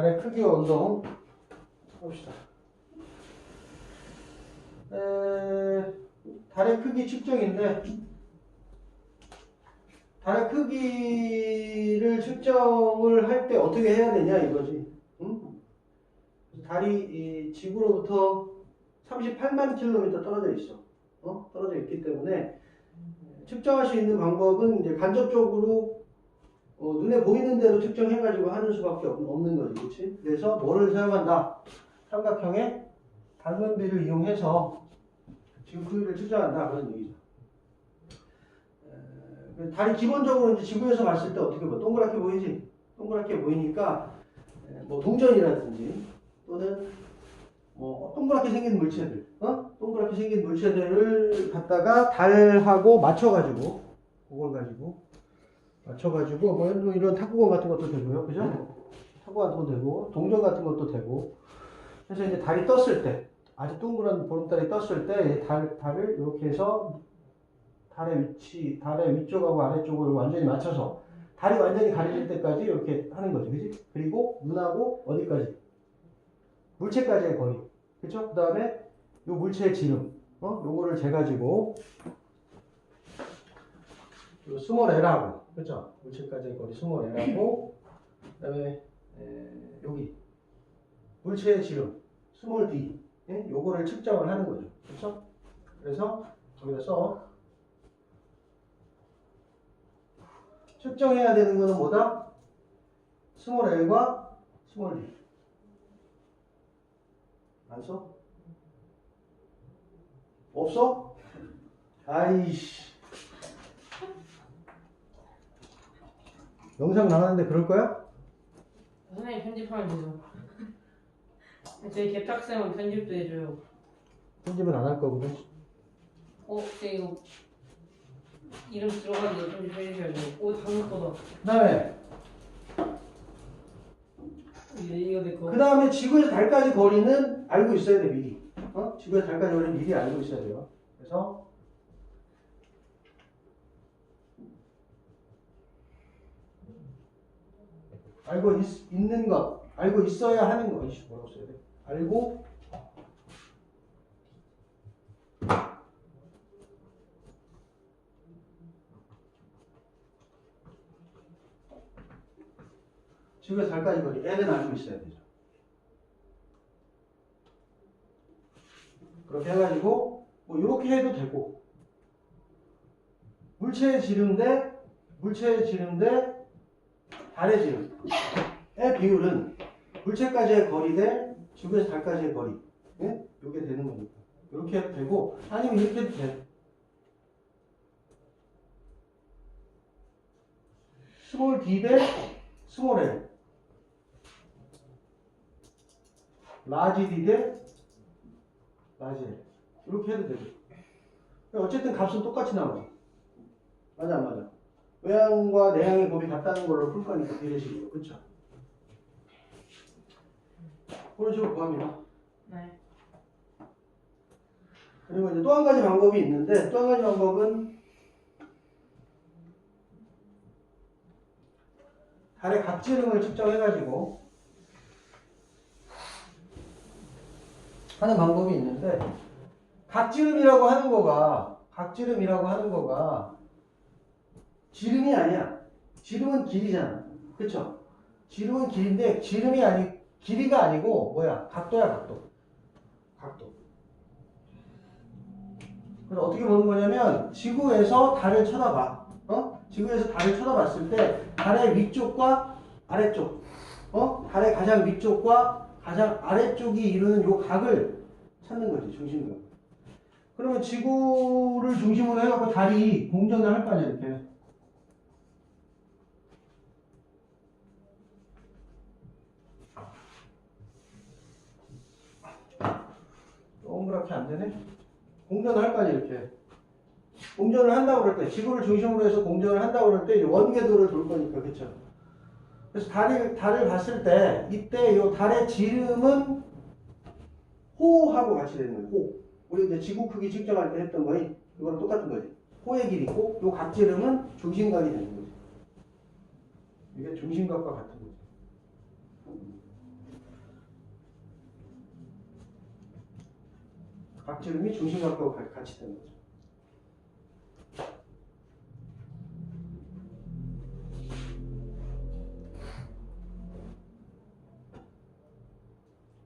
달의 크기와 운동 봅시다. 달의 크기 측정인데 달의 크기를 측정을 할 때 어떻게 해야 되냐 이거지. 응? 달이 지구로부터 38만 킬로미터 떨어져 있어. 떨어져 있기 때문에 측정할 수 있는 방법은 이제 간접적으로 눈에 보이는 대로 측정해가지고 하는 수밖에 없는 거지, 그렇지? 그래서 뭐를 사용한다? 삼각형의 닮은비를 이용해서 지구 크기를 측정한다 그런 얘기죠. 달이 기본적으로 이제 지구에서 봤을 때 어떻게 보여? 동그랗게 보이지? 동그랗게 보이니까 뭐 동전이라든지 또는 뭐 동그랗게 생긴 물체들, 동그랗게 생긴 물체들을 갖다가 달하고 맞춰가지고 그걸 가지고 맞춰가지고 뭐 이런 탁구공 같은 것도 되고요, 그죠? 탁구 같은 것도 되고 동전 같은 것도 되고. 그래서 이제 달이 떴을 때 아주 동그란 보름달이 떴을 때 달을 이렇게 해서 달의 위치, 달의 위쪽하고 아래쪽을 완전히 맞춰서 달이 완전히 가려질 때까지 이렇게 하는 거죠, 그지? 그리고 눈하고 어디까지? 물체까지의 거리, 그렇죠? 그 다음에 요 물체의 지름, 요거를 재가지고 요 스몰 l하고, 그렇죠? 물체까지의 거리 스몰 l하고, 그 다음에 여기 물체의 지름 스몰 d, 요거를 측정을 하는 거죠, 그렇죠? 그래서 여기다 써. 측정해야 되는 거는 뭐다? 스몰 l과 스몰 d. 안 써? 없어? 아이씨. 영상 나가는데 그럴 거야? 선생님 편집하면 되죠. 저희 개탁쌤은 편집도 해줘요. 편집은 안 할 거거든. 네, 이거 이름 들어가는데 편집해주셔야죠. 다른 거다. 그 다음에 이거 내 거. 그 다음에 지구에서 달까지 거리는 알고 있어야 돼, 미리. 지구에서 달까지 거리는 미리 알고 있어야 돼요. 그래서 알고 있는 것, 알고 있어야 하는 거. 이씨, 뭐라고 써야 돼? 알고 지구에서 달까지 거리 L은 알고 있어야 되죠. 그렇게 해가지고 뭐 이렇게 해도 되고, 물체의 지름 대 달의 지름의 비율은 물체까지의 거리 대 지구에서 달까지의 거리, 이게 되는 거니까 이렇게 해도 되고, 아니면 이렇게 해도 돼. 스몰 d 대 스몰 l, 라지 d 대 라지 l, 이렇게 해도 되죠. 어쨌든 값은 똑같이 나오죠. 맞아 안 맞아? 외항과 내항의 곱이 같다는 걸로 풀 거니까 비례식이에요. 그렇죠? 그런 식으로 구합니다. 네. 그리고 이제 또 한 가지 방법이 있는데, 또 한 가지 방법은 달의 각지름을 측정해가지고 하는 방법이 있는데, 각지름이라고 하는 거가 지름이 아니야. 지름은 길이잖아. 그쵸? 지름은 길인데 길이가 아니고 뭐야? 각도야, 각도. 그래서 어떻게 보는 거냐면 지구에서 달을 쳐다봐. 지구에서 달을 쳐다봤을 때 달의 위쪽과 아래쪽, 달의 가장 위쪽과 가장 아래쪽이 이루는 요 각을 찾는 거지, 중심각. 그러면 지구를 중심으로 해갖고 달이 공전을 할 거 아니야, 이렇게. 동그랗게 안 되네? 공전을 할 거 아니야, 이렇게. 공전을 한다고 그럴 때, 지구를 중심으로 해서 공전을 한다고 그럴 때 원궤도를 돌 거니까, 그쵸? 그래서 달을 봤을 때, 이때 요 달의 지름은 호하고 같이 되는 거예요, 호. 우리 이제 지구 크기 측정할 때 했던 거니, 이거랑 똑같은 거지. 호의 길이고, 요 각지름은 중심각이 되는 거지. 이게 중심각과 같은 거지. 각지름이 중심각하고 같이 되는 거죠.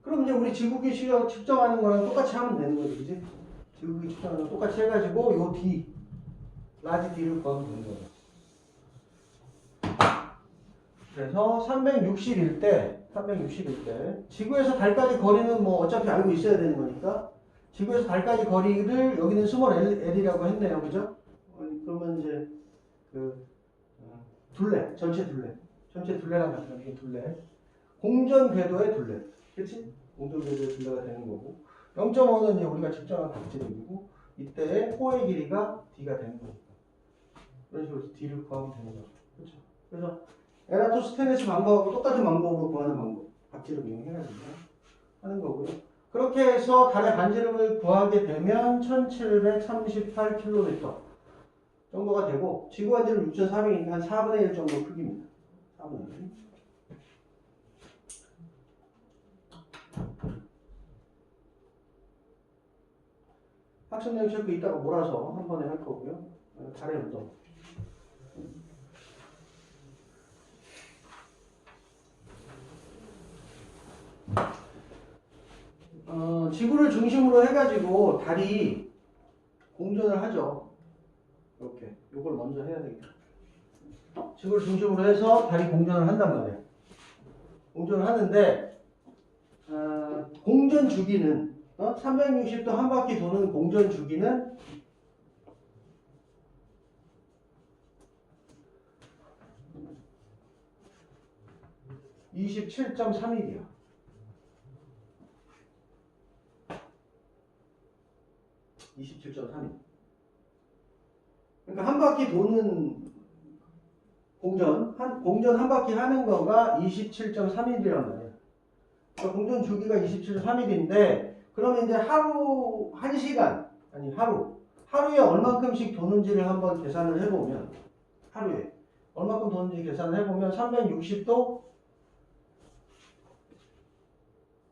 그럼 이제 우리 지구기 시력 측정하는 거랑 똑같이 하면 되는 거지, 그지? 지구기 측정하는 거 똑같이 해가지고 요 D, 라지 D를 구하면 되는 거예요. 그래서 361대 지구에서 달까지 거리는 뭐 어차피 알고 있어야 되는 거니까 지구에서 달까지 거리를 여기는 스몰 l이라고 했네요, 그죠? 그러면 이제 그 둘레, 전체 둘레랑 같은 게 둘레, 공전 궤도의 둘레, 그렇지? 공전 궤도의 둘레가 되는 거고 0.5는 이제 우리가 측정한 각지름이고 이때의 호의 길이가 d가 되는 거니까 이런 식으로 d를 구하면 되는 거죠, 그렇죠? 그래서 에라토스테네스 방법하고 똑같은 방법으로 구하는 방법, 각지름 이용해가지고 하는 거고요. 그렇게 해서 달의 반지름을 구하게 되면 1738km 정도가 되고 지구 반지름 6,400이니까 한 4분의 1 정도 크기입니다. 4분의 1. 학습 내용 체크 이따가 몰아서 한 번에 할 거고요. 달의 운동. 지구를 중심으로 해가지고 달이 공전을 하죠. 이렇게 이걸 먼저 해야 되겠다. 지구를 중심으로 해서 달이 공전을 한단 말이에요. 공전을 하는데 공전 주기는 360도 한 바퀴 도는 공전 주기는 27.3일이야. 27.3일. 그러니까 한 바퀴 도는 공전 한 바퀴 하는 거가 27.3일이란 말이야. 그러니까 공전 주기가 27.3일인데 그러면 이제 하루 1시간 아니 하루에 얼만큼씩 도는지를 한번 계산을 해보면 하루에 얼만큼 도는지 계산을 해보면 360도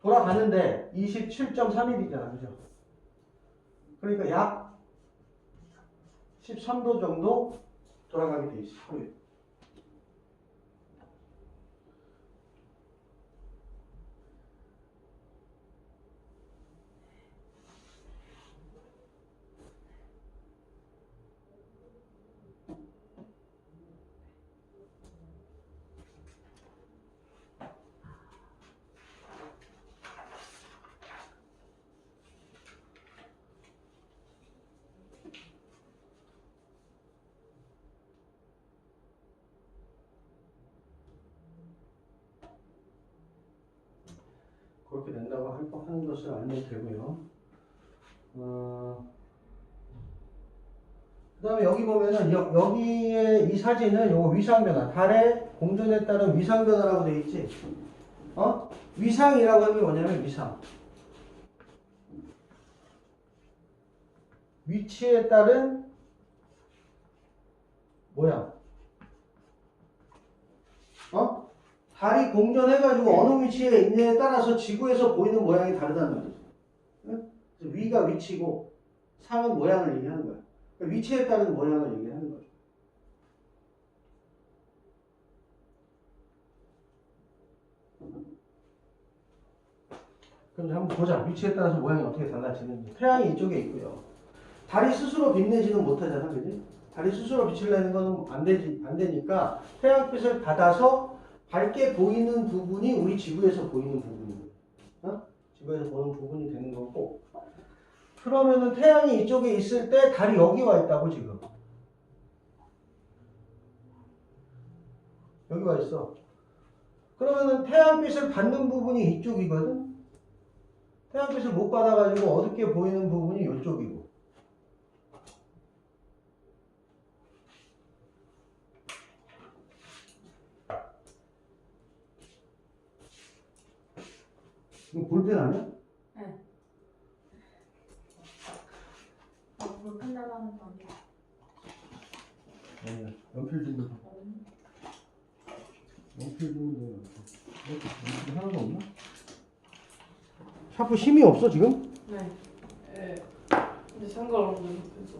돌아가는데 27.3일이잖아, 그죠? 그러니까 약 13도 정도 돌아가게 돼 있어, 하루에. 그렇게 된다고 하는 것을 알면 되고요. 그 다음에 여기 보면은 여기에 이 사진은 요거 위상변화, 달의 공전에 따른 위상변화라고 되어 있지. 위상이라고 하는 게 뭐냐면 위상. 위치에 따른 모양. 달이 공전해가지고 어느 위치에 있느냐에 따라서 지구에서 보이는 모양이 다르다는 말이죠. 그래서 위가 위치고 상은 모양을 얘기하는 거야. 그러니까 위치에 따른 모양을 얘기하는 거죠. 그럼 한번 보자. 위치에 따라서 모양이 어떻게 달라지는지. 태양이 이쪽에 있고요. 달이 스스로 빛내지는 못하잖아, 그지? 달이 스스로 빛을 내는 건 안 되니까 태양빛을 받아서 밝게 보이는 부분이 우리 지구에서 보이는 부분이에요. 지구에서 보는 부분이 되는 거고. 그러면은 태양이 이쪽에 있을 때 달이 여기 와 있다고 지금. 여기 와 있어. 그러면은 태양빛을 받는 부분이 이쪽이거든. 태양빛을 못 받아가지고 어둡게 보이는 부분이 이쪽이고. 이거 볼펜 아니야? 네. 물 끝나가는 거 아니야? 아니야. 연필 좀 봐. 연필 좀 봐. 연필 하나가 없나? 샤프 힘이 없어 지금? 네. 네. 근데 상관없는 그래서.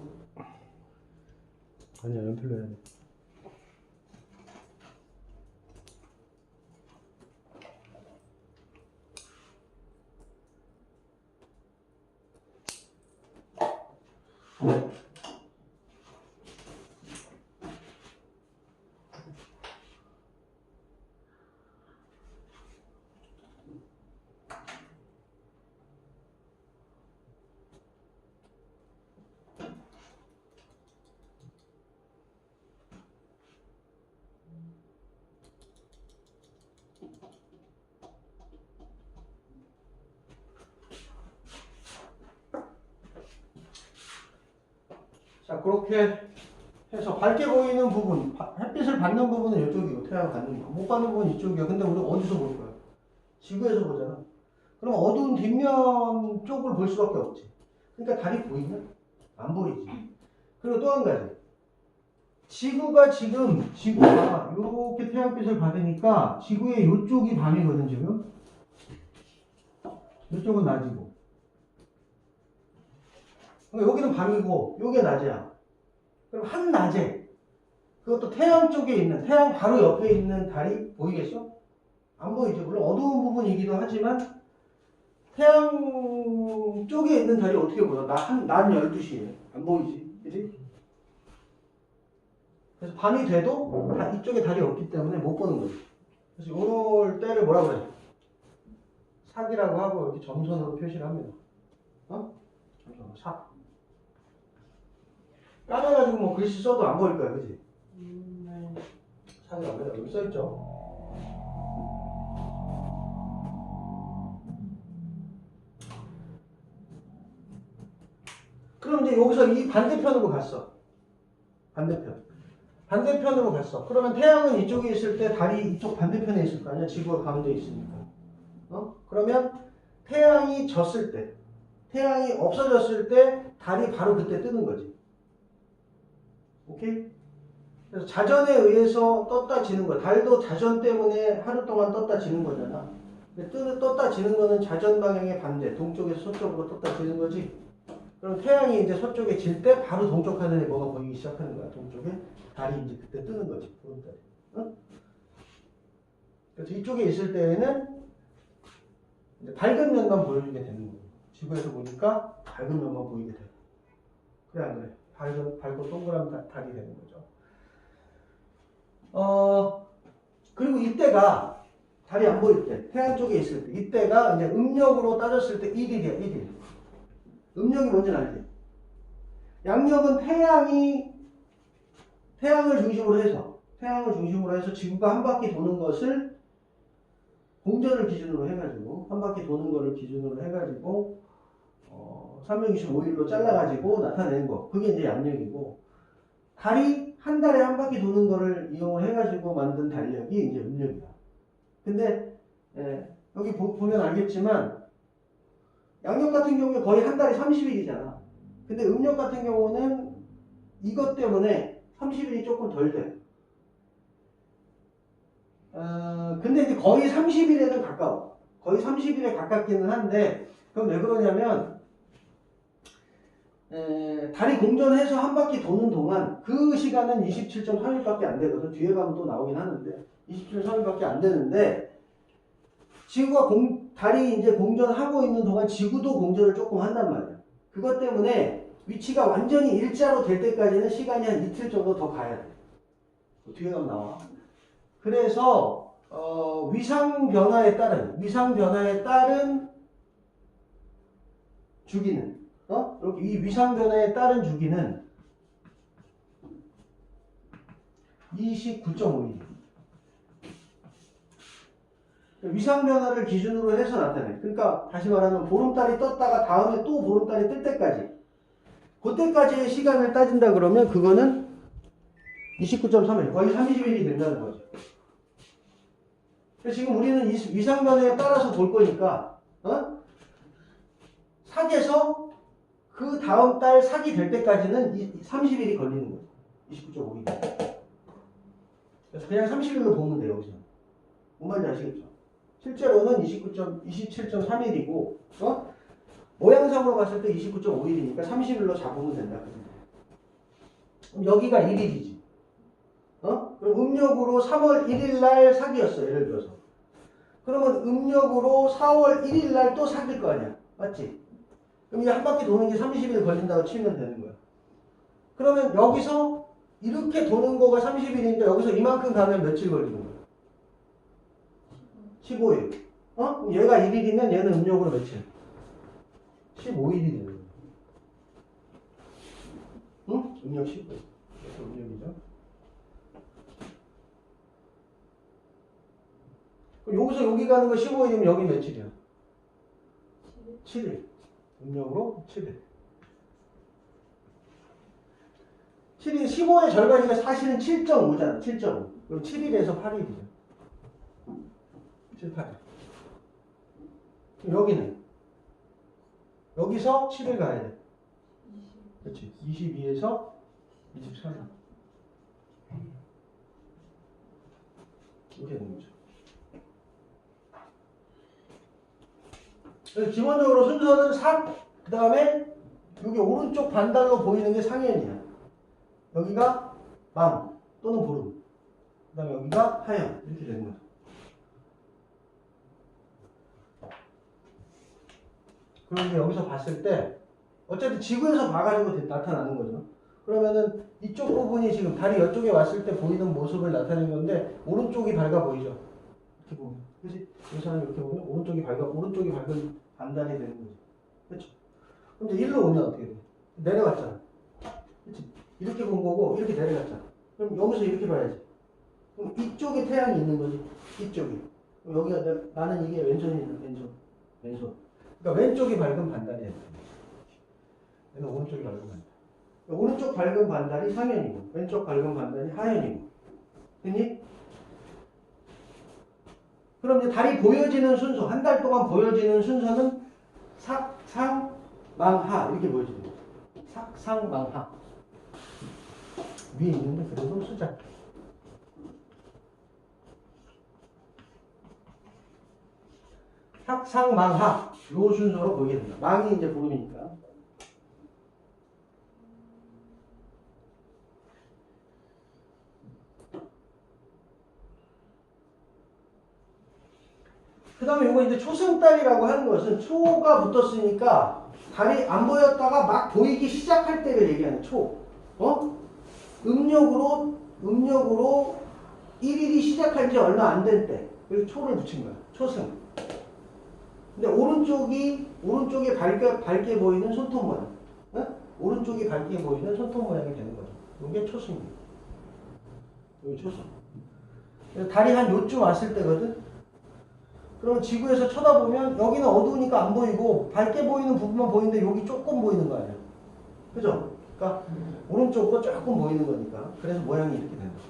아니야, 연필로 해야 돼. 자, 그렇게 해서 밝게 보이는 부분, 햇빛을 받는 부분은 이쪽이고, 태양을 받는 거. 못 받는 부분은 이쪽이야. 근데 우리 어디서 볼 거야? 지구에서 보잖아. 그럼 어두운 뒷면 쪽을 볼 수밖에 없지. 그러니까 달이 보이냐? 안 보이지. 그리고 또 한 가지. 지구가 이렇게 태양빛을 받으니까 지구의 이쪽이 밤이거든, 지금. 이쪽은 낮이고. 그러니까 여기는 밤이고, 여기가 낮이야. 그럼 한낮에, 그것도 태양 쪽에 있는, 태양 바로 옆에 있는 달이 보이겠어? 안 보이죠. 물론 어두운 부분이기도 하지만, 태양 쪽에 있는 달이 어떻게 보여? 낮 12시에. 안 보이지. 그지? 그래서 밤이 돼도 이쪽에 달이 없기 때문에 못 보는 거지. 그래서 요럴 때를 뭐라 그래? 삭이라고 하고 이렇게 점선으로 표시를 합니다. 어? 점선으로 삭. 까매가지고 뭐 글씨 써도 안 보일 거야, 그지? 네. 삭이라고 해요. 여기 써있죠. 그럼 이제 여기서 이 반대편으로 갔어. 반대편으로 갔어. 그러면 태양은 이쪽에 있을 때 달이 이쪽 반대편에 있을 거 아니야? 지구가 가운데 있으니까. 그러면 태양이 졌을 때, 태양이 없어졌을 때 달이 바로 그때 뜨는 거지. 오케이? 그래서 자전에 의해서 떴다 지는 거야. 달도 자전 때문에 하루 동안 떴다 지는 거잖아. 근데 떴다 지는 거는 자전 방향의 반대, 동쪽에서 서쪽으로 떴다 지는 거지. 그럼 태양이 이제 서쪽에 질 때 바로 동쪽 하늘에 뭐가 보이기 시작하는 거야. 동쪽에 달이 이제 그때 뜨는 거지. 보름달이. 응? 그래서 이쪽에 있을 때에는 이제 밝은 면만 보여주게 되는 거예요. 지구에서 보니까 밝은 면만 보이게 되고. 그래 안 그래? 밝고 동그란 달이 되는 거죠. 그리고 이때가 달이 안 보일 때, 태양 쪽에 있을 때, 이때가 이제 음력으로 따졌을 때 1일이야, 1일. 음력이 뭔지는 알지? 양력은 태양을 중심으로 해서 지구가 한 바퀴 도는 것을 공전을 기준으로 해가지고, 한 바퀴 도는 거를 기준으로 해가지고, 365일로 잘라가지고 나타내는 거. 그게 이제 양력이고, 달이 한 달에 한 바퀴 도는 거를 이용을 해가지고 만든 달력이 이제 음력이야. 근데, 여기 보면 알겠지만, 양력 같은 경우에 거의 한 달에 30일이잖아. 근데 음력 같은 경우는 이것 때문에 30일이 조금 덜 돼. 근데 이제 거의 30일에는 가까워. 거의 30일에 가깝기는 한데, 그럼 왜 그러냐면, 달이 공전해서 한 바퀴 도는 동안 그 시간은 27.3일밖에 안 되거든. 뒤에 가면 또 나오긴 하는데, 27.3일밖에 안 되는데, 달이 이제 공전하고 있는 동안 지구도 공전을 조금 한단 말이야. 그것 때문에 위치가 완전히 일자로 될 때까지는 시간이 한 이틀 정도 더 가야 돼. 뒤에 가면 나와. 그래서 위상 변화에 따른 주기는 이렇게 이 위상 변화에 따른 주기는 29.5일. 위상 변화를 기준으로 해서 나타내. 그러니까 다시 말하면 보름달이 떴다가 다음에 또 보름달이 뜰 때까지, 그때까지의 시간을 따진다 그러면 그거는 29.3일, 거의 30일이 된다는 거죠. 지금 우리는 이 위상 변화에 따라서 볼 거니까 삭에서 그 다음 달 삭이 될 때까지는 30일이 걸리는 거죠. 29.5일. 그래서 그냥 30일로 보면 돼요. 여기서. 뭔 말인지 아시겠죠? 실제로는 27.3일이고, 모양상으로 봤을 때 29.5일이니까 30일로 잡으면 된다. 그럼 여기가 1일이지. 그럼 음력으로 3월 1일 날 사기였어. 예를 들어서. 그러면 음력으로 4월 1일 날 또 사귈 거 아니야. 맞지? 그럼 이제 한 바퀴 도는 게 30일 걸린다고 치면 되는 거야. 그러면 여기서 이렇게 도는 거가 30일이니까 여기서 이만큼 가면 며칠 걸리는 거야? 15일. 그럼 얘가 1일이면 얘는 음력으로 며칠? 15일이 되는 거야. 응? 음력 15일. 그래서 음력이죠. 그럼 여기서 여기 가는 거 15일이면 여기 며칠이야? 7일. 음력으로 7일. 7일 15의 절반이니까 사실은 7.5잖아. 7.5. 그럼 7일에서 8일이죠. 7, 8일. 그럼 여기는? 여기서 7일 가야 돼. 그렇지. 22에서 23일. 이렇게 되는 거죠. 그래서 기본적으로 순서는 삭, 그 다음에 여기 오른쪽 반달로 보이는 게 상현이야. 여기가 망 또는 보름. 그 다음에 여기가 하현. 이렇게 되는 거죠. 그런데 여기서 봤을 때 어차피 지구에서 봐가지고 나타나는 거죠. 그러면은 이쪽 부분이 지금 달이 이쪽에 왔을 때 보이는 모습을 나타내는 건데 오른쪽이 밝아 보이죠. 이렇게 보면. 그렇지? 이 사람이 이렇게 보면 오른쪽이 밝은 반달이 되는 거죠. 그렇죠? 그럼 이제 일로 오면 어떻게 돼? 내려갔잖아. 그렇지? 이렇게 본 거고 이렇게 내려갔잖아. 그럼 여기서 이렇게 봐야지. 그럼 이쪽에 태양이 있는 거지. 이쪽이. 그럼 여기가 나는 이게 왼손이다. 왼손. 그러니까 왼쪽이 밝은 반달이야. 얘는 오른쪽이 밝은 반달. 그러니까 오른쪽 밝은 반달이 상현이고 왼쪽 밝은 반달이 하현이고. 됐니? 그럼 이제 달이 보여지는 순서, 한 달 동안 보여지는 순서는 삭, 상, 망, 하 이렇게 보여지는 거죠. 삭, 상, 망, 하. 위에 있는데 그래도 쓰자. 삭, 상, 망, 하. 요 순서로 보이게 된다. 망이 이제 보름이니까. 그 다음에 이거 이제 초승달이라고 하는 것은 초가 붙었으니까 달이 안 보였다가 막 보이기 시작할 때를 얘기하는 초. 음력으로 1일이 시작한 지 얼마 안 된 때. 그래서 초를 붙인 거야. 초승. 근데 오른쪽이 밝게 보이는 손톱 모양. 오른쪽이 밝게 보이는 손톱 모양이 되는 거죠. 이게 초승입니다. 이게 초승. 그래서 달이 한 요쯤 왔을 때거든. 그럼 지구에서 쳐다보면 여기는 어두우니까 안 보이고 밝게 보이는 부분만 보이는데 여기 조금 보이는 거 아니야. 그죠? 그러니까 오른쪽으로 조금 보이는 거니까. 그래서 모양이 이렇게 되는 거죠.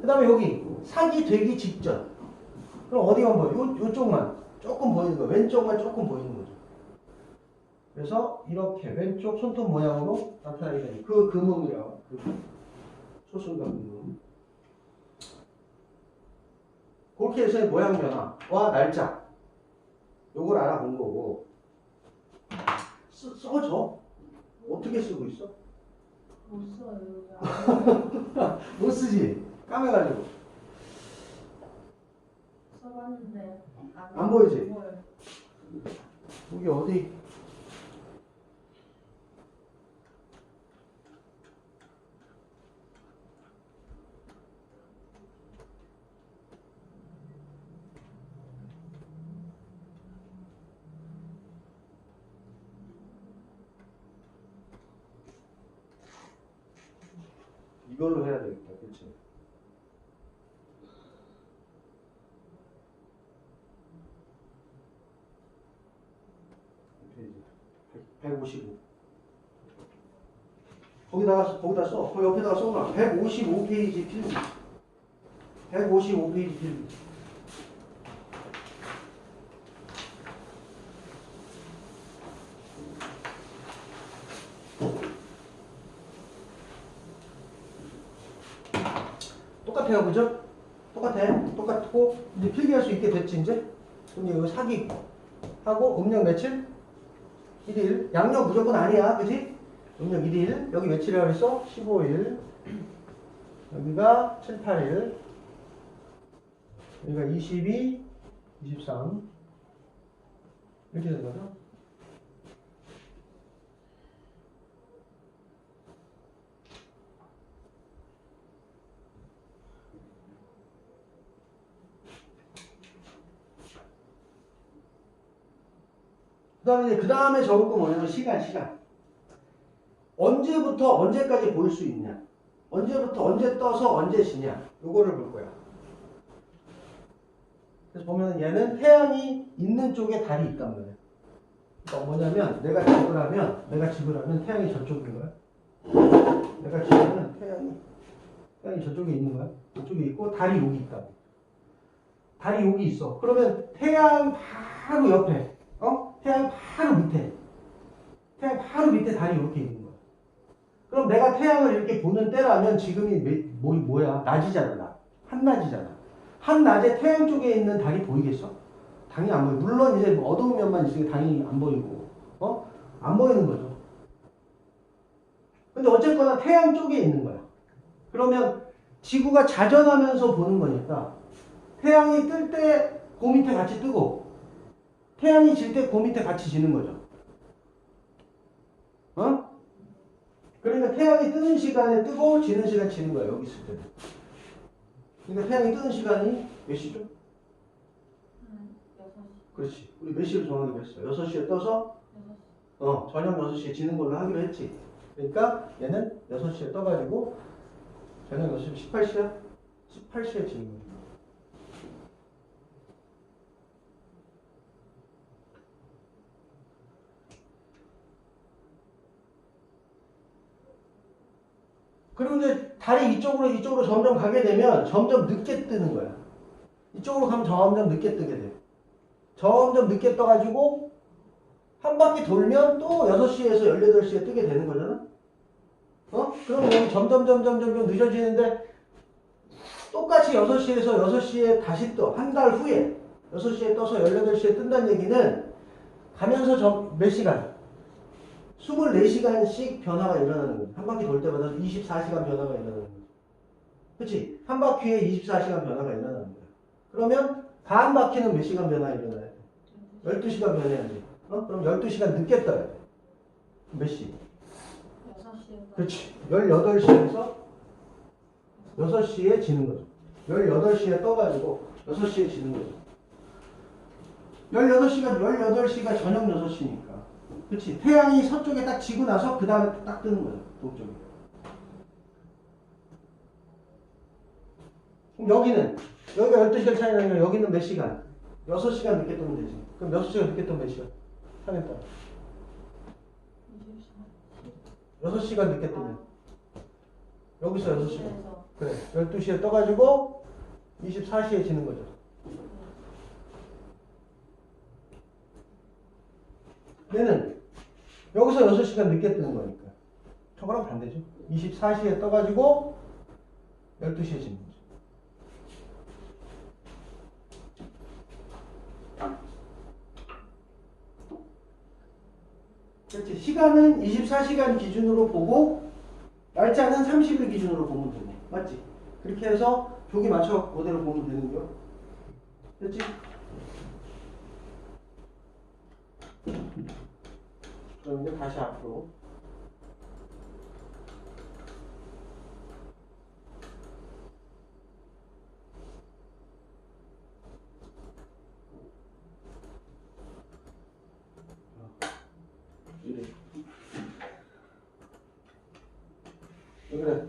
그 다음에 여기 sak이 되기 직전. 그럼 어디만 보여? 요쪽만 조금 보이는 거. 왼쪽만 조금 보이는 거죠. 그래서 이렇게 왼쪽 손톱 모양으로 나타나게 되는 그 금음이라고. 초승과 금음. 그렇게 해서 모양 변화와 날짜 요걸 알아본 거고 써줘. 어떻게 쓰고 있어? 못 써요. 못 쓰지. 까매가지고 써봤는데 안 보이지? 보여요. 여기 어디 이걸로 해야 되겠다. 그치? 페이지 155. 거기다 써. 그 옆에다가 써놔. 155페이지 필기. 155페이지 필기. 똑같아요, 그죠? 똑같고 이제 필기할 수 있게 됐지 이제. 그럼 이거 사기 하고 음력 며칠? 1일. 양력 무조건 아니야. 그지? 음력 1일. 여기 며칠이라고 했어? 15일. 여기가 7, 8일. 여기가 22, 23. 이렇게 되는 거죠? 그 다음에 적을 거 뭐냐면 시간. 언제부터 언제까지 볼 수 있냐. 언제부터 언제 떠서 언제 지냐. 요거를 볼 거야. 그래서 보면 얘는 태양이 있는 쪽에 달이 있단 말이야. 그러니까 뭐냐면 내가 집을 하면 태양이 저쪽인 거야. 내가 집을 하면 태양이 저쪽에 있는 거야. 저쪽에 있고 달이 여기 있다. 달이 여기 있어. 그러면 태양 바로 옆에 태양 바로 밑에 달이 이렇게 있는 거야. 그럼 내가 태양을 이렇게 보는 때라면 지금이 뭐야? 낮이잖아. 한낮이잖아. 한낮에 태양 쪽에 있는 달이 보이겠어? 당연히 안 보여. 물론 이제 어두운 면만 있으니까 당연히 안 보이고, 안 보이는 거죠. 근데 어쨌거나 태양 쪽에 있는 거야. 그러면 지구가 자전하면서 보는 거니까 태양이 뜰 때 그 밑에 같이 뜨고 태양이 질 때 그 밑에 같이 지는 거죠. 그러니까 태양이 뜨는 시간에 뜨고 지는 시간에 지는 거야. 여기 있을 때. 그러니까 태양이 뜨는 시간이 몇 시죠? 6시. 그렇지. 우리 몇 시를 정하기로 했어? 6시에 떠서 6시. 저녁 6시에 지는 걸로 하기로 했지. 그러니까 얘는 6시에 떠가지고 저녁 6시 18시야? 18시에 지는 거야. 그리고 이제 달이 이쪽으로 점점 가게 되면 점점 늦게 뜨는 거야. 이쪽으로 가면 점점 늦게 뜨게 돼. 점점 늦게 떠가지고 한 바퀴 돌면 또 6시에서 18시에 뜨게 되는 거잖아? 그럼 여기 점점 늦어지는데 똑같이 6시에서 6시에 다시 떠. 한 달 후에 6시에 떠서 18시에 뜬다는 얘기는 가면서 몇 시간? 24시간씩 변화가 일어나는 거지. 한 바퀴 돌 때마다 24시간 변화가 일어나는 거지. 그치? 한 바퀴에 24시간 변화가 일어나는 거야. 그러면 반 바퀴는 몇 시간 변화가 일어나야 돼? 12시간 변해야지. 그럼 12시간 늦게 떠야 돼. 몇 시? 6시에. 그렇지. 18시에서 6시에 지는 거죠. 18시에 떠가지고 6시에 지는 거죠. 18시가 저녁 6시니까. 그렇지. 태양이 서쪽에 딱 지고 나서 그 다음에 딱 뜨는 거죠. 동쪽에. 그럼 여기가 12시간 차이 나니까 여기는 몇 시간? 6시간 늦게 뜨면 되지. 그럼 6시간 늦게 뜨면 몇 시간? 3에 따라. 6시간 늦게 뜨면. 여기서 6시간. 그래. 12시에 떠가지고 24시에 지는 거죠. 얘는 여기서 6시간 늦게 뜨는 거니까. 저거랑 반대죠. 24시에 떠가지고 12시에 지는 거죠. 그렇지. 시간은 24시간 기준으로 보고 날짜는 30일 기준으로 보면 되고. 맞지? 그렇게 해서 조기 맞춰 그대로 보면 되는 거야. 됐지? 그럼 이제 다시 앞으로. 이래. 왜 그래?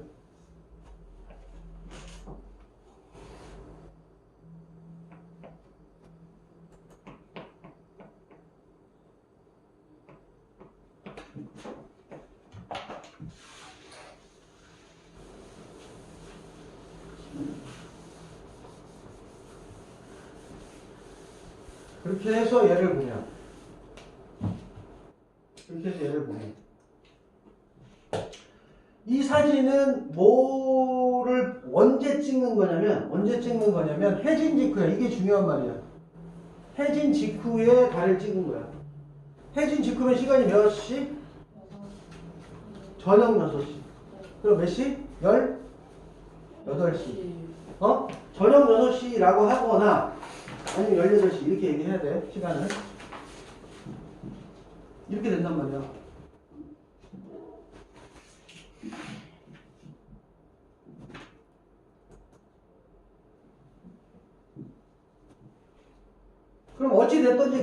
그렇게 해서 얘를 보면 이 사진은 뭐를 언제 찍는 거냐면 해진 직후야. 이게 중요한 말이야. 해진 직후에 달을 찍은 거야. 해진 직후면 시간이 몇 시? 저녁 6시. 그럼 몇 시? 18시. 어? 저녁 6시라고 하거나 아니면 18시 이렇게 얘기해야 돼. 시간을. 이렇게 된단 말이야. 그럼 어찌 됐든지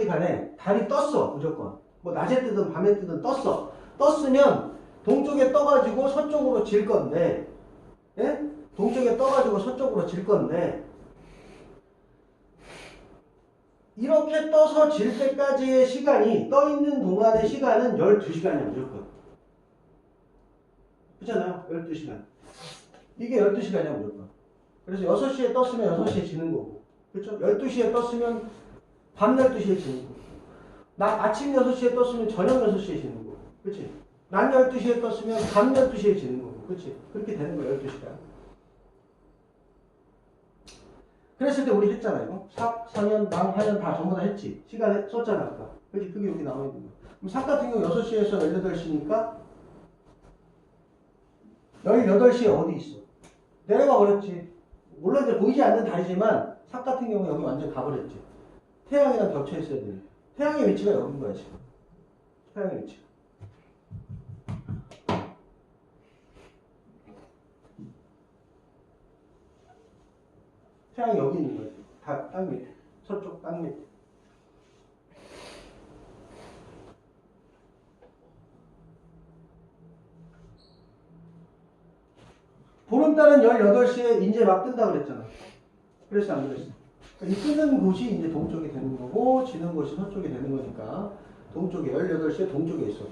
간에 달이 떴어. 무조건. 뭐 낮에 뜨든 밤에 뜨든 떴어. 떴으면 동쪽에 떠가지고 서쪽으로 질 건데, 예? 동쪽에 떠가지고 서쪽으로 질 건데, 이렇게 떠서 질 때까지의 시간이, 떠 있는 동안의 시간은 12시간이야, 무조건. 그렇잖아요? 12시간. 이게 12시간이야, 무조건. 그래서 6시에 떴으면 6시에 지는 거고. 그렇죠? 12시에 떴으면 밤 12시에 지는 거고. 아침 6시에 떴으면 저녁 6시에 지는 거고. 그렇지? 낮 12시에 떴으면 밤 12시에 지는 거고. 그렇지? 그렇게 되는 거야, 12시간. 그랬을 때 우리 했잖아, 이거. 삭, 상현, 낭, 하현 다 전부 다 했지. 시간에 썼잖아, 아까. 그렇지? 그게 여기 나와 있는 거야. 그럼 삭 같은 경우 6시에서 18시니까 18시에 어디 있어? 내려가 버렸지. 물론 이제 보이지 않는 달이지만 삭 같은 경우 여기 완전 가버렸지. 태양이랑 겹쳐 있어야 돼. 태양의 위치가 여기인 거야, 지금. 태양의 위치가. 태양이 여기 있는 거지. 땅 밑에. 서쪽 땅 밑에. 보름달은 18시에 이제 막 뜬다 그랬잖아. 그랬어, 안 그랬어? 이 뜨는 곳이 이제 동쪽이 되는 거고, 지는 곳이 서쪽이 되는 거니까, 동쪽에, 18시에 동쪽에 있어.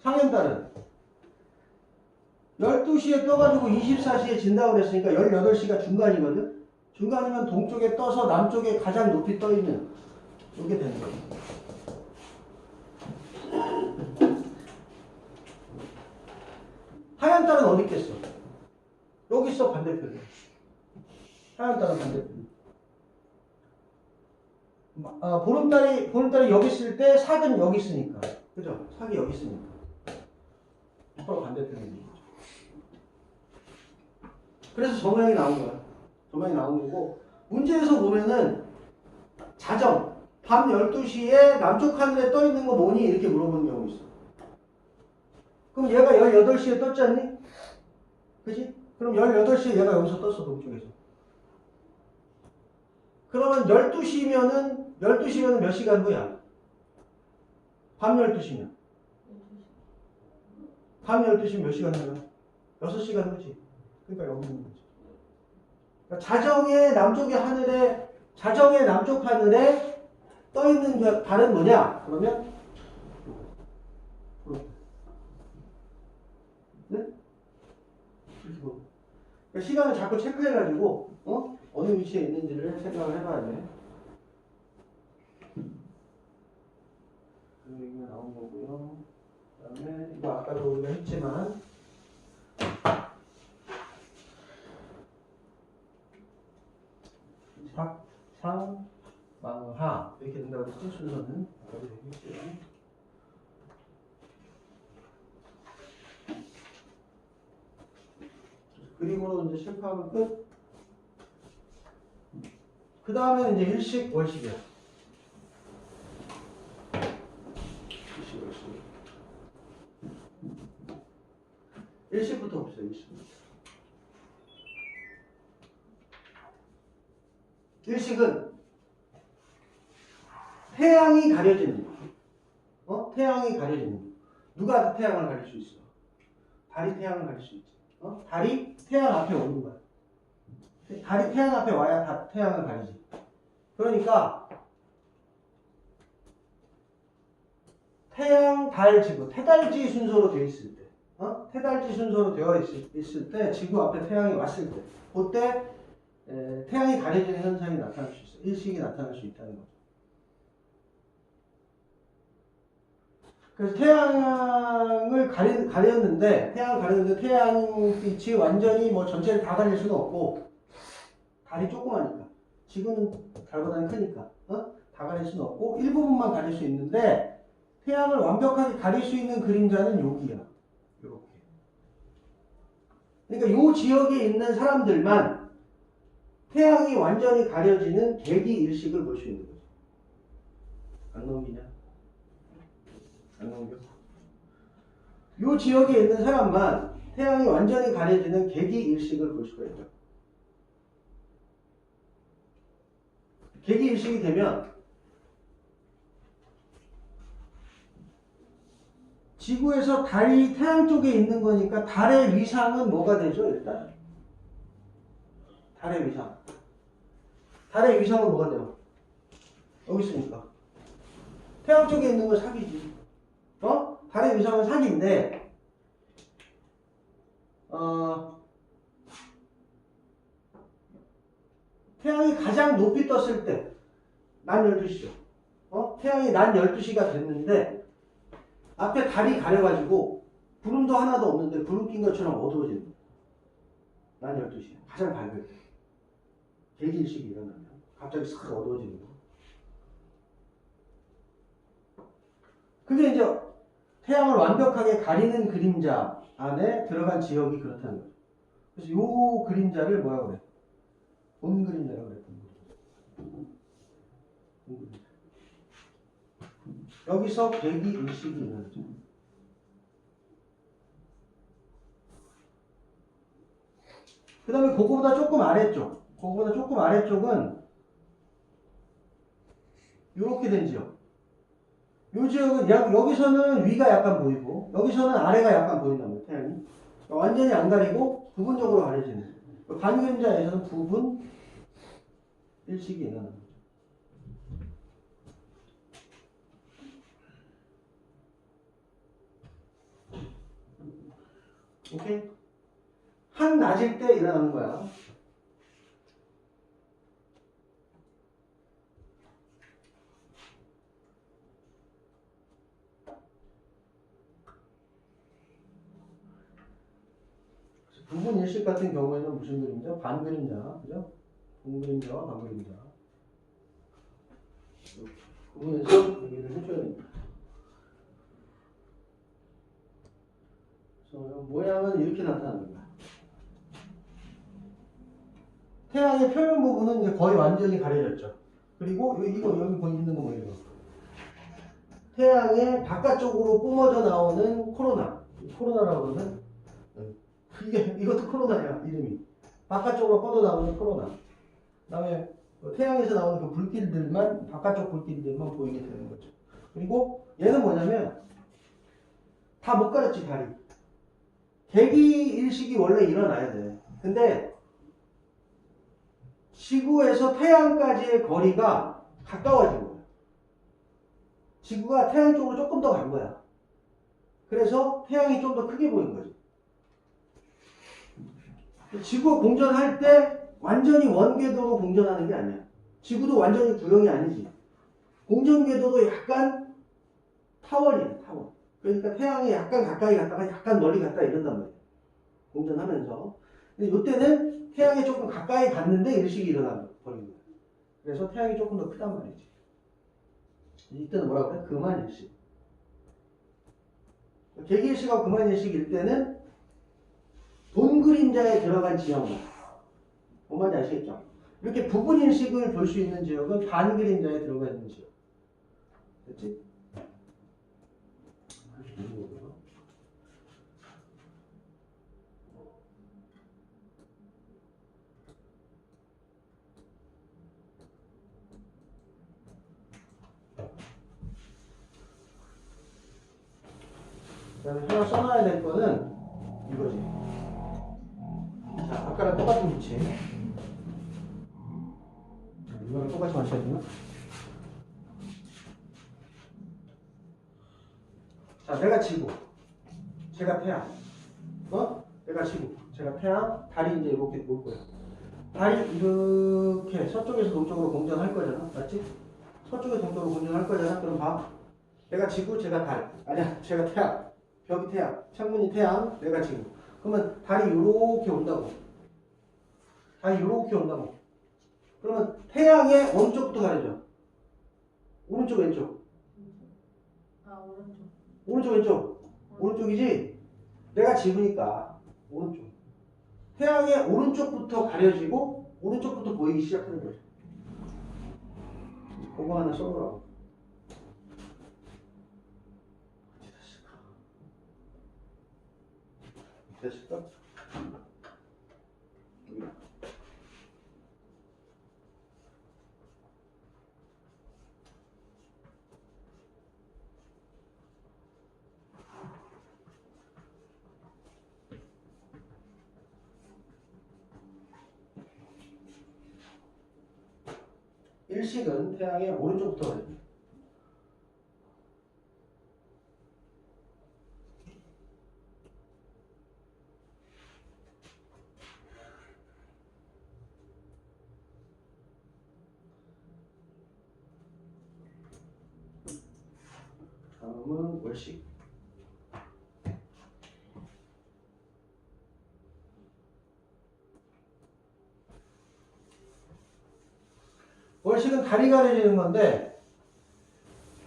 상현달은 12시에 떠가지고 24시에 진다고 그랬으니까 18시가 중간이거든? 중간이면 동쪽에 떠서 남쪽에 가장 높이 떠 있는, 이게 되는 거야. 하얀 달은 어디 있겠어? 여기 있어, 반대편에. 하얀 달은 반대편. 보름달이 여기 있을 때 삭은 여기 있으니까. 그죠? 삭이 여기 있으니까. 서로 반대편에 있는 거죠. 그래서 저 모양이 나온 거야. 저 모양이 나온 거고, 문제에서 보면은 자정, 밤 12시에 남쪽 하늘에 떠 있는 거 뭐니? 이렇게 물어보는 경우 있어. 그럼 얘가 18시에 떴지 않니? 그지? 그럼 18시에 얘가 여기서 떴어, 동쪽에서. 그러면 12시면은 몇 시간 후야? 밤 12시면. 밤 12시면 몇 시간 후야? 6시간 후지. 그러니까 여기 있는 거지. 그러니까 자정의 남쪽 하늘에 떠 있는 달은 뭐냐? 그러면 네? 그러니까 시간을 자꾸 체크해가지고 어느 위치에 있는지를 생각을 해봐야 돼. 그 얘기가 나온 거고요. 그 다음에 이거 아까도 우리가 했지만 삭, 상, 망, 하 이렇게 된다고 했지? 순서는 아까도 얘기했죠. 그림으로 이제 실파하면 끝. 그 다음에는 이제 일식, 월식이야. 일식, 월식. 일식부터 봅시다, 일식부터. 일식은 태양이 가려지는 거. 태양이 가려지는 거. 누가 태양을 가릴 수 있어? 달이 태양을 가릴 수 있지. 달이 태양 앞에 오는 거야. 달이 태양 앞에 와야 태양을 가리지. 그러니까 태양, 달, 지구, 태달지 순서로 되어 있을 때, 태달지 순서로 되어 있을 때, 지구 앞에 태양이 왔을 때, 그때 태양이 가려지는 현상이 나타날 수 있어. 일식이 나타날 수 있다는 거죠. 그래서 태양을 가렸는데 태양빛이 완전히 뭐 전체를 다 가릴 수는 없고 달이 조그마니까 지구는 달보다는 크니까 다 가릴 수는 없고 일부분만 가릴 수 있는데 태양을 완벽하게 가릴 수 있는 그림자는 여기야. 이렇게. 그러니까 요 지역에 있는 사람들만 태양이 완전히 가려지는 개기일식을 볼 수 있는 거죠. 안 넘기냐? 안 넘겨? 요 지역에 있는 사람만 태양이 완전히 가려지는 개기일식을 볼 수가 있죠. 개기일식이 되면 지구에서 달이 태양 쪽에 있는 거니까 달의 위상은 뭐가 되죠? 일단 달의 위상. 달의 위상은 뭐가 돼요? 여기 있으니까 태양 쪽에 있는 건 사기지. 달의 위상은 사기인데 태양이 가장 높이 떴을 때 낮 12시죠. 태양이 낮 12시가 됐는데 앞에 달이 가려가지고 구름도 하나도 없는데 구름 낀 것처럼 어두워지는 거예요. 낮 12시 가장 밝을 때 개기일식이 일어나면 갑자기 싹 어두워지는 거. 그게 이제 태양을 완벽하게 가리는 그림자 안에 들어간 지역이 그렇다는 거죠. 그래서 이 그림자를 뭐라고 그래? 본 그림자라고 그래. 본 그림자. 여기서 개기일식이 일어나죠. 그 다음에 그거보다 조금 아래쪽은 이렇게 된 지역. 이 지역은 여기서는 위가 약간 보이고 여기서는 아래가 약간 보인단 말이에요. 태양이 완전히 안 가리고 부분적으로 가려지는 반그림자에서는 부분 일식이 일어나는 거죠. 오케이? 한 낮일 때 일어나는 거야. 부분 일식 같은 경우에는 무슨 그림자? 반그림자, 그죠? 분그림자와 반그림자. 구분해서 얘기를 해줘야 됩니다. 그래서 모양은 이렇게 나타나는 거야. 태양의 표면 부분은 이제 거의 완전히 가려졌죠. 그리고 이거 여기 보이는 거 뭐예요? 태양의 바깥쪽으로 뿜어져 나오는 코로나라고 그러면 이것도 코로나야 이름이. 바깥쪽으로 뻗어 나오는 코로나. 그다음에 태양에서 나오는 그 불길들만 바깥쪽 불길들만 보이게 되는 거죠. 그리고 얘는 뭐냐면 다 못 가렸지 달이. 개기일식이 원래 일어나야 돼. 근데 지구에서 태양까지의 거리가 가까워진 거야. 지구가 태양 쪽으로 조금 더 간 거야. 그래서 태양이 좀 더 크게 보인 거지. 지구 공전할 때 완전히 원궤도로 공전하는 게 아니야. 지구도 완전히 구형이 아니지. 공전 궤도도 약간 타원이야, 타원. 그러니까 태양이 약간 가까이 갔다가 약간 멀리 갔다 이런단 말이야. 공전하면서. 근데 이때는 태양이 조금 가까이 갔는데 일식이 일어나 버린 거야. 그래서 태양이 조금 더 크단 말이지. 이때는 뭐라고 그래? 금한일식. 개기일식하고 금한일식일 때는 본 그림자에 들어간 지역만. 뭔 말인지 아시겠죠? 이렇게 부분일식을 볼 수 있는 지역은 반 그림자에 들어가 있는 지역. 됐지? 그 다음에 하나 써놔야 될 거는 이거지. 자, 아까랑 똑같은 위치. 이거랑 똑같이 맞춰야 되나? 자, 내가 지구. 제가 태양. 내가 지구. 제가 태양. 달이 이제 이렇게 올 거야. 달이 이렇게 서쪽에서 동쪽으로 공전할 거잖아. 맞지? 서쪽에서 동쪽으로 공전할 거잖아. 그럼 봐. 내가 지구, 제가 달. 아니야, 제가 태양. 벽이 태양. 창문이 태양, 내가 지구. 그러면 달이 요렇게 온다고. 달이 요렇게 온다고. 그러면 태양의 어느 쪽부터 가려져? 오른쪽, 왼쪽? 아, 오른쪽. 오른쪽, 왼쪽? 오른쪽이지? 내가 지구니까 오른쪽. 태양의 오른쪽부터 가려지고 오른쪽부터 보이기 시작하는 거죠. 그거 하나 써보라고. 됐을까? 일식은 태양의 오른쪽부터 가요. 다음은 월식. 월식은 달이 가려지는 건데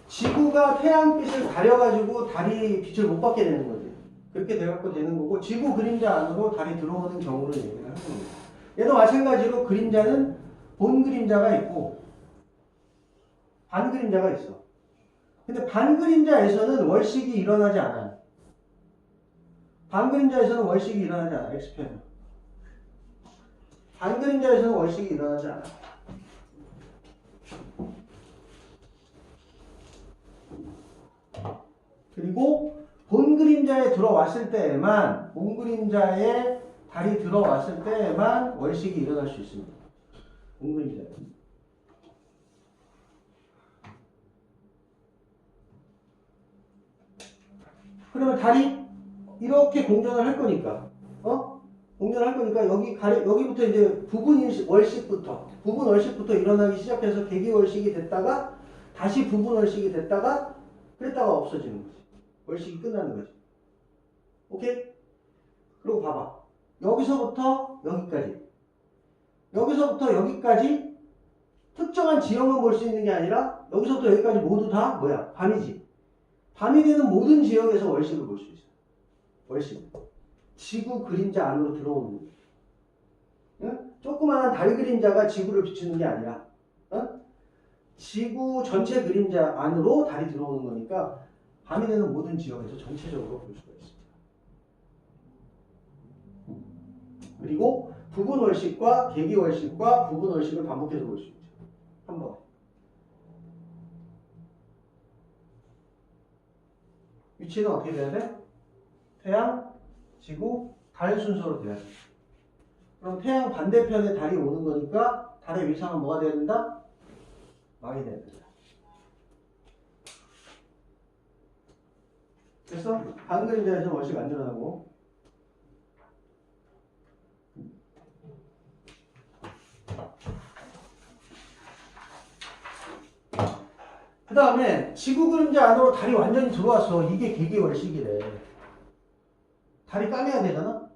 지구가 태양빛을 가려가지고 달이 빛을 못 받게 되는 거지. 그렇게 돼갖고 되는 거고 지구 그림자 안으로 달이 들어오는 경우를 얘기를 하는 거예요. 얘도 마찬가지로 그림자는 본 그림자가 있고 반 그림자가 있어. 근데 반 그림자에서는 월식이 일어나지 않아요. 반 그림자에서는 월식이 일어나지 않아요. X편은. 반 그림자에서는 월식이 일어나지 않아요. 그리고 본 그림자에 들어왔을 때에만 본 그림자에 달이 들어왔을 때에만 월식이 일어날 수 있습니다. 본 그림자에. 그러면 달이 이렇게 공전을 할 거니까, 공전을 할 거니까 여기부터 이제 부분 월식부터 일어나기 시작해서 개기월식이 됐다가 다시 부분 월식이 됐다가 그랬다가 없어지는 거지. 월식이 끝나는 거지. 오케이? 그리고 봐봐. 여기서부터 여기까지. 여기서부터 여기까지 특정한 지형만 볼 수 있는 게 아니라 여기서부터 여기까지 모두 다 뭐야? 밤이지. 밤이 되는 모든 지역에서 월식을 볼 수 있어. 월식. 지구 그림자 안으로 들어오는 거지. 응? 조그마한 달 그림자가 지구를 비추는 게 아니라 지구 전체 그림자 안으로 달이 들어오는 거니까 밤이 되는 모든 지역에서 전체적으로 볼 수가 있습니다. 그리고 부분 월식과 개기 월식과 부분 월식을 반복해서 볼 수 있죠. 한 번. 위치는 어떻게 돼야 돼? 태양, 지구, 달 순서로 돼야 돼. 그럼 태양 반대편에 달이 오는 거니까 달의 위상은 뭐가 돼야 된다? 망이 돼야 된다. 그래서 반 그림자에서 월식 안 일어나고 그 다음에 지구 그림자 안으로 달이 완전히 들어왔어. 이게 개기월식이래. 달이 까매야 되잖아?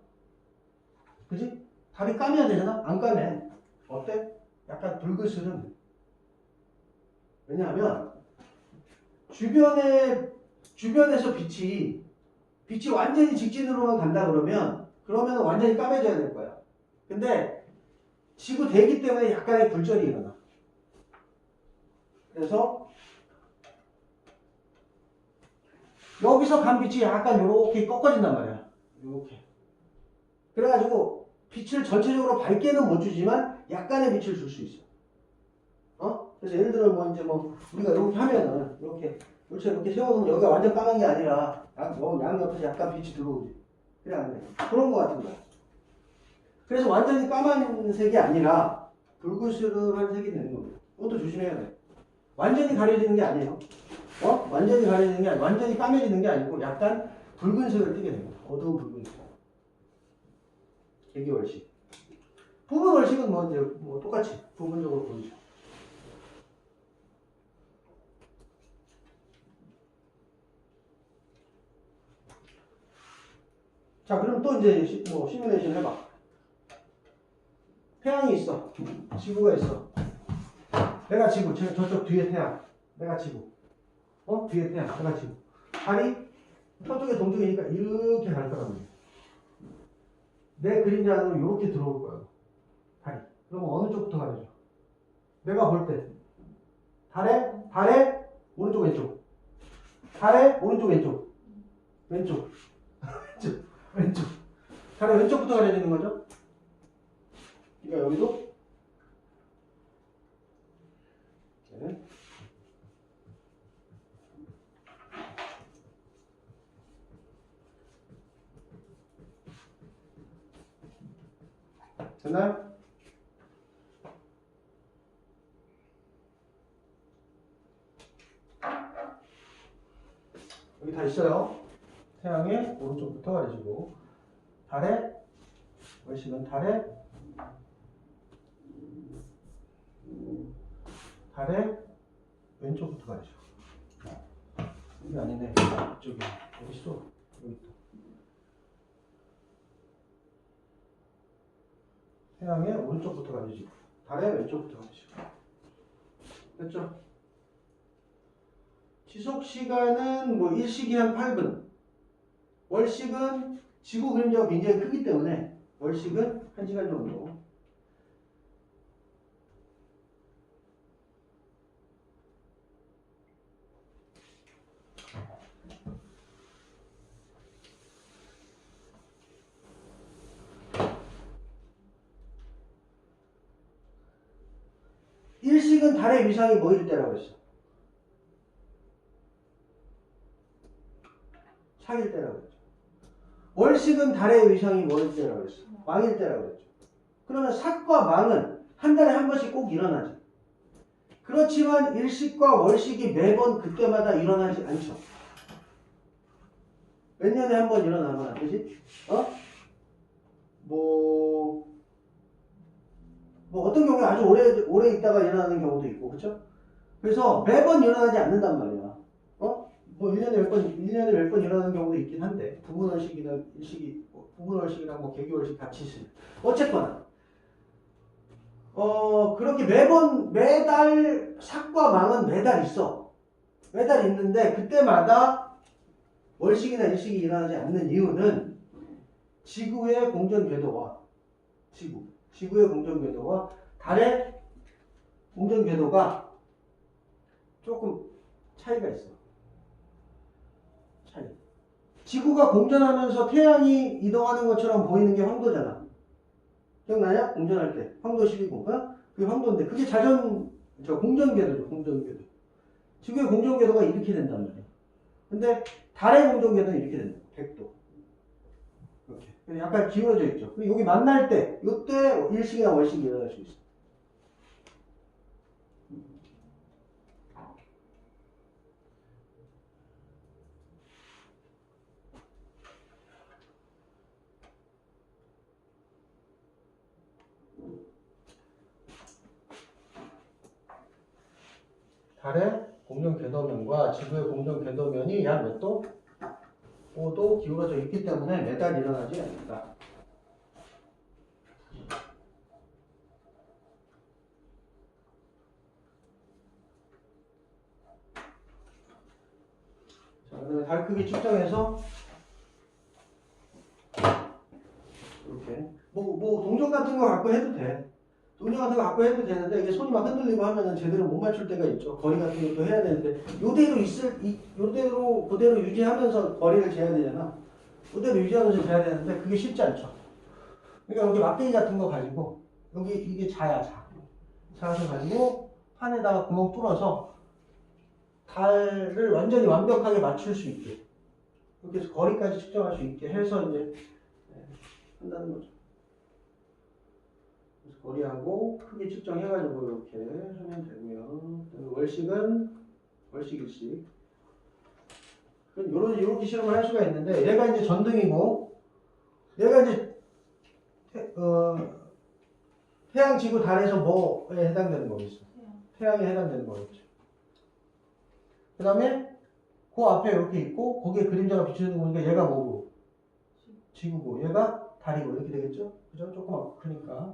그지? 달이 까매야 되잖아? 안 까매. 어때? 약간 붉으스름. 왜냐하면 주변에서 빛이 완전히 직진으로만 간다 그러면 완전히 까매져야 될 거야. 근데 지구 대기 때문에 약간의 굴절이 일어나. 그래서 여기서 간 빛이 약간 요렇게 꺾어진단 말이야. 요렇게. 그래가지고 빛을 전체적으로 밝게는 못 주지만 약간의 빛을 줄 수 있어. 그래서 예를 들어 우리가 이렇게 하면은 이렇게 세워놓으면 여기가 완전 까만 게 아니라 양옆에서 약간 빛이 들어오지. 그래 안 돼. 그런 거 같은 거야. 그래서 완전히 까만색이 아니라 붉으스름한 색이 되는 겁니다. 그것도 조심해야 돼. 완전히 가려지는 게 아니에요. 완전히 가려지는 게 아니고 완전히 까매지는 게 아니고 약간 붉은색을 띠게 됩니다. 어두운 붉은색. 개기월식. 부분 월식은 똑같이 부분적으로 보이죠. 자, 그럼 또 이제 시뮬레이션 해봐. 태양이 있어. 지구가 있어. 내가 지구, 저쪽 뒤에 태양. 내가 지구. 뒤에 태양. 내가 지구. 달이 서쪽에 동쪽이니까 이렇게 갈 거란 말이야. 내 그림자는 이렇게 들어올 거야. 달이. 그러면 어느 쪽부터 가려줘? 내가 볼 때. 달에 오른쪽 왼쪽. 달에 오른쪽 왼쪽. 왼쪽. 왼쪽. 달에 왼쪽부터 가려지는 거죠? 그러니까 여기도 네. 됐나요? 여기 다 있어요. 태양의 오른쪽부터 가려지고 달에 월식은 달에 왼쪽부터 가려져. 이게 아니네. 이쪽이 어디 있어? 여기 있다. 태양의 오른쪽부터 가려지고 달의 왼쪽부터 가려지고. 됐죠? 지속 시간은 뭐 일식이 한 8분. 월식은 지구 그림자가 굉장히 크기 때문에 월식은 1시간 정도. 일식은 달의 위상이 뭐일 때라고 했어? 사귈 때라고 했죠. 월식은 달의 위상이 뭐일 때라고 했어? 망일 때라고 했죠. 그러면 삭과 망은 한 달에 한 번씩 꼭 일어나지. 그렇지만 일식과 월식이 매번 그때마다 일어나지 않죠. 몇 년에 한 번 일어나거나, 그지? 뭐 어떤 경우에 아주 오래 있다가 일어나는 경우도 있고, 그렇죠? 그래서 매번 일어나지 않는단 말이야. 뭐 1년에 몇 번 일어나는 경우도 있긴 한데, 부분월식이나 일식이, 부분월식이랑 뭐 개기월식 같이 있으면. 어쨌거나, 그렇게 매달 삭과 망은 매달 있어. 매달 있는데, 그때마다 월식이나 일식이 일어나지 않는 이유는 지구의 공전 궤도와 지구의 공전 궤도와 달의 공전 궤도가 조금 차이가 있어. 차이. 지구가 공전하면서 태양이 이동하는 것처럼 보이는 게 황도잖아. 기억나냐? 공전할 때 황도 12공. 그게 황도인데 그게 공전 궤도죠. 공전 궤도. 지구의 공전 궤도가 이렇게 된단 말이야. 근데 달의 공전 궤도는 이렇게 된다. 100도. 이렇게. 약간 기울어져 있죠. 여기 만날 때, 이때 일식이나 월식이 일어날 수 있어. 달의 공전 궤도면과 지구의 공전 궤도면이 약 몇 도? 5도 기울어져 있기 때문에 매달 일어나지 않는다. 자, 그다음에 달 크기 측정해서 이렇게 뭐 동전 같은 거 갖고 해도 돼. 동전 같은 거 갖고 해도 되는데 이게 손이 막 흔들리고 하면은 제대로 못 맞출 때가 있죠. 거리 같은 것도 해야 되는데 그대로 유지하면서 거리를 재야 되잖아. 그대로 유지하면서 재야 되는데 그게 쉽지 않죠. 그러니까 여기 막대기 같은 거 가지고 이게 자야. 자서 가지고 판에다가 구멍 뚫어서 달을 완전히 완벽하게 맞출 수 있게 이렇게 해서 거리까지 측정할 수 있게 해서 이제 한다는 거죠. 그래서 거리하고 크기 측정해가지고 이렇게 하면 되고요. 월식은 월식일식. 이렇게 실험을 할 수가 있는데 얘가 이제 전등이고 얘가 이제 태양, 지구, 달에서 뭐에 해당되는 거겠어? 태양에 해당되는 거겠죠. 그 다음에 그 앞에 이렇게 있고 거기에 그림자가 비추는 거니까 얘가 뭐고? 지구고 얘가 달이고 이렇게 되겠죠? 그죠? 조금 크니까.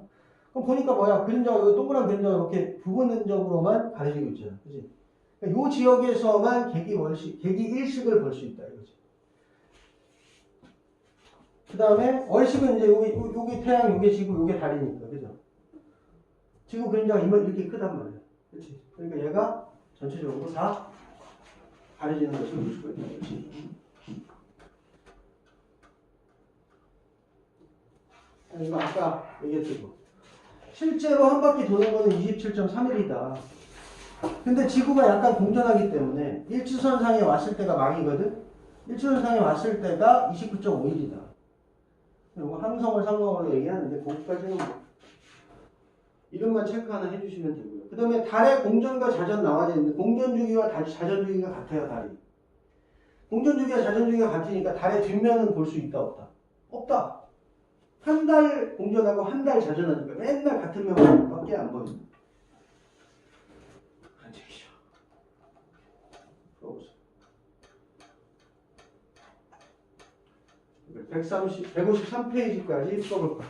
그럼 보니까 뭐야? 그림자가 이 동그란 그림자가 이렇게 부분적으로만 가려지고 있잖아. 그지? 그러니까 이 지역에서만 객이 일식을 볼 수 있다 이거지. 그 다음에 월식은 이제 여기 태양, 여기 지구, 여기 달이니까, 그죠? 지구 그림자가 이렇게 크단 말이야. 그렇지? 그러니까 얘가 전체적으로 다 가려지는 것을 볼 수가 있다. 그렇지? 이거 아까 얘기했던 거. 실제로 한 바퀴 도는 거는 27.3일이다. 근데 지구가 약간 공전하기 때문에 일치선상에 왔을 때가 망이거든? 일치선상에 왔을 때가 29.5일이다. 이거 함성을 상관으로 얘기하는데 거기까지는 뭐 이름만 체크 하나 해주시면 되고요. 그 다음에 달의 공전과 자전 나와져 있는데 공전 주기와 자전 주기가 같아요. 달이. 공전 주기와 자전 주기가 같으니까 달의 뒷면은 볼 수 있다 없다? 없다. 한 달 공전하고 한 달 자전하니까 맨날 같은 면밖에 안 보여. 그런 얘기죠. 풀어보세요. 153페이지까지 풀어볼 거야.